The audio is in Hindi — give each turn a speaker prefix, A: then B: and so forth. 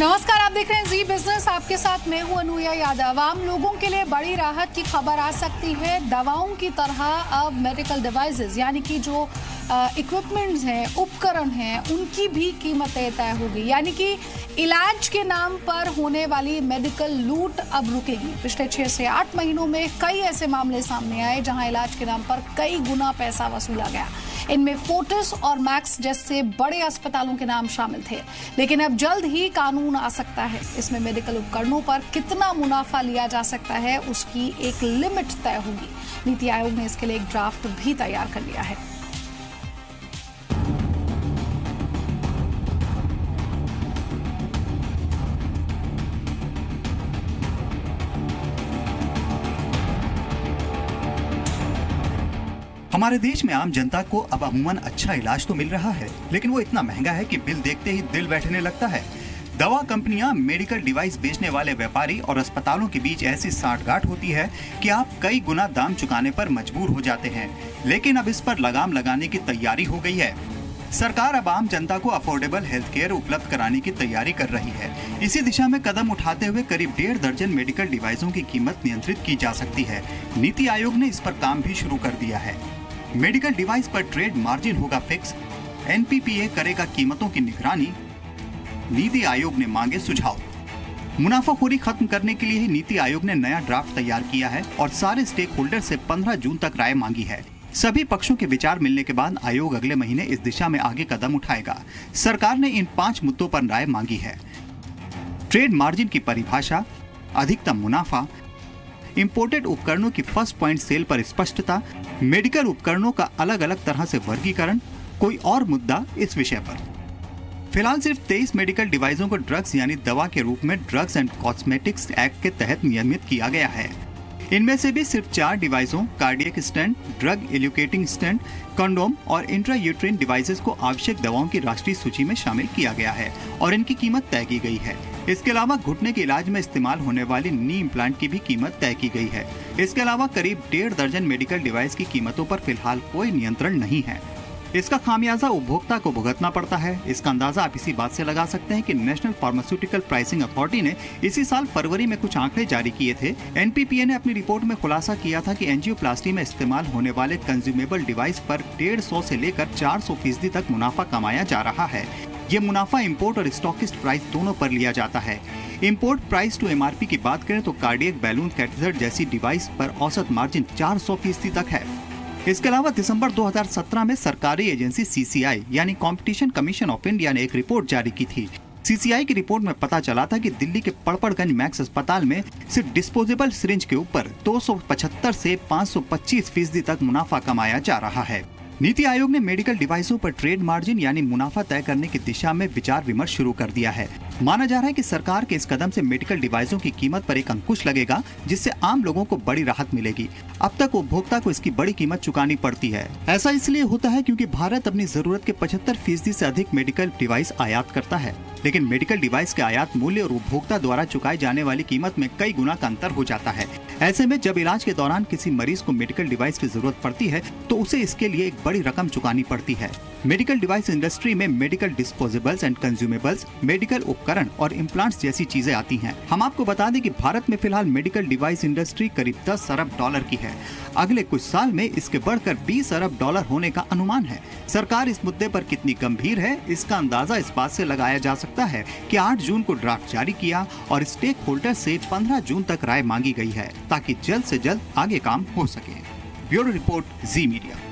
A: नमस्कार, आप देख रहे हैं जी बिजनेस। आपके साथ मैं हूं अनुया यादव। आम लोगों के लिए बड़ी राहत की खबर आ सकती है। दवाओं की तरह अब मेडिकल डिवाइसेस यानी कि जो इक्विपमेंट्स हैं, उपकरण हैं, उनकी भी कीमतें तय होगी। यानी कि इलाज के नाम पर होने वाली मेडिकल लूट अब रुकेगी। पिछले 6 से 8 महीनों में कई ऐसे मामले सामने आए जहां इलाज के नाम पर कई गुना पैसा वसूला गया। इनमें फोर्टिस और मैक्स जैसे बड़े अस्पतालों के नाम शामिल थे। लेकिन अब जल्द ही कानून आ सकता है। इसमें मेडिकल उपकरणों पर कितना मुनाफा लिया जा सकता है, उसकी एक लिमिट तय होगी। नीति आयोग ने इसके लिए एक ड्राफ्ट भी तैयार कर लिया है।
B: हमारे देश में आम जनता को अब अमूमन अच्छा इलाज तो मिल रहा है, लेकिन वो इतना महंगा है कि बिल देखते ही दिल बैठने लगता है। दवा कंपनियां, मेडिकल डिवाइस बेचने वाले व्यापारी और अस्पतालों के बीच ऐसी साठगांठ होती है कि आप कई गुना दाम चुकाने पर मजबूर हो जाते हैं। लेकिन अब इस पर लगाम लगाने की तैयारी हो गई है। सरकार अब आम जनता को अफोर्डेबल हेल्थ केयर उपलब्ध कराने की तैयारी कर रही है। इसी दिशा में कदम उठाते हुए करीब 1.5 दर्जन मेडिकल डिवाइसों की कीमत नियंत्रित की जा सकती है। नीति आयोग ने इस पर काम भी शुरू कर दिया है। मेडिकल डिवाइस पर ट्रेड मार्जिन होगा फिक्स, एनपीपीए करेगा कीमतों की निगरानी। नीति आयोग ने मांगे सुझाव। मुनाफाखोरी खत्म करने के लिए ही नीति आयोग ने नया ड्राफ्ट तैयार किया है और सारे स्टेक होल्डर से 15 जून तक राय मांगी है। सभी पक्षों के विचार मिलने के बाद आयोग अगले महीने इस दिशा में आगे कदम उठाएगा। सरकार ने इन 5 मुद्दों पर राय मांगी है। ट्रेड मार्जिन की परिभाषा, अधिकतम मुनाफा, इंपोर्टेड उपकरणों की फर्स्ट पॉइंट सेल पर स्पष्टता, मेडिकल उपकरणों का अलग अलग तरह से वर्गीकरण, कोई और मुद्दा इस विषय पर। फिलहाल सिर्फ 23 मेडिकल डिवाइसों को ड्रग्स यानी दवा के रूप में ड्रग्स एंड कॉस्मेटिक्स एक्ट के तहत नियमित किया गया है। इनमें से भी सिर्फ 4 डिवाइसों, cardiac stent, drug eluting stent, condom और इंट्रायूट्रिन डिवाइसेस को आवश्यक दवाओं की राष्ट्रीय सूची में शामिल किया गया है और इनकी कीमत तय की गई है। इसके अलावा घुटने के इलाज में इस्तेमाल होने वाली नी इम्प्लांट की भी कीमत तय की गई है। इसके अलावा करीब 1.5 दर्जन मेडिकल डिवाइस की कीमतों पर फिलहाल कोई नियंत्रण नहीं है। इसका खामियाजा उपभोक्ता को भुगतना पड़ता है। इसका अंदाजा आप इसी बात से लगा सकते हैं कि नेशनल फार्मास्यूटिकल प्राइसिंग अथॉरिटी ने इसी साल फरवरी में कुछ आंकड़े जारी किए थे। एनपीपीए ने अपनी रिपोर्ट में खुलासा किया था कि एंजियोप्लास्टी में इस्तेमाल होने वाले कंज्यूमेबल डिवाइस पर 150 से लेकर 400% तक मुनाफा कमाया जा रहा है। ये मुनाफा इंपोर्ट और स्टॉकिस्ट प्राइस दोनों पर लिया जाता है। इंपोर्ट प्राइस टू एमआरपी की बात करें तो कार्डियक बैलून कैथेटर जैसी डिवाइस पर औसत मार्जिन 400% तक है। इसके अलावा दिसंबर 2017 में सरकारी एजेंसी सीसीआई यानी कंपटीशन कमीशन ऑफ इंडिया ने एक रिपोर्ट जारी की थी। सीसीआई की रिपोर्ट में पता चला था कि दिल्ली के पड़पड़गंज मैक्स अस्पताल में सिर्फ डिस्पोजेबल सिरिंज के ऊपर 275 से 525% तक मुनाफा कमाया जा रहा है। नीति आयोग ने मेडिकल डिवाइसों पर ट्रेड मार्जिन यानी मुनाफा तय करने की दिशा में विचार विमर्श शुरू कर दिया है। माना जा रहा है कि सरकार के इस कदम से मेडिकल डिवाइसों की कीमत पर एक अंकुश लगेगा, जिससे आम लोगों को बड़ी राहत मिलेगी। अब तक उपभोक्ता को इसकी बड़ी कीमत चुकानी पड़ती है। ऐसा इसलिए होता है क्योंकि भारत अपनी जरूरत के 75% से अधिक मेडिकल डिवाइस आयात करता है। लेकिन मेडिकल डिवाइस के आयात मूल्य और उपभोक्ता द्वारा चुकाई जाने वाली कीमत में कई गुना का अंतर हो जाता है। ऐसे में जब इलाज के दौरान किसी मरीज को मेडिकल डिवाइस की जरूरत पड़ती है तो उसे इसके लिए एक बड़ी रकम चुकानी पड़ती है। मेडिकल डिवाइस इंडस्ट्री में medical disposables and consumables, medical उपकरण और इम्प्लांट्स जैसी चीजें आती हैं। हम आपको बता दें कि भारत में फिलहाल मेडिकल डिवाइस इंडस्ट्री करीब 10 अरब डॉलर की है। अगले कुछ साल में इसके बढ़कर 20 अरब डॉलर होने का अनुमान है। सरकार इस मुद्दे पर कितनी गंभीर है, इसका अंदाजा इस बात से लगाया जा सकता है कि 8 जून को ड्राफ्ट जारी किया और स्टेक होल्डर से 15 जून तक राय मांगी गई है, ताकि जल्द से जल्द आगे काम हो सके। ब्यूरो रिपोर्ट, जी मीडिया।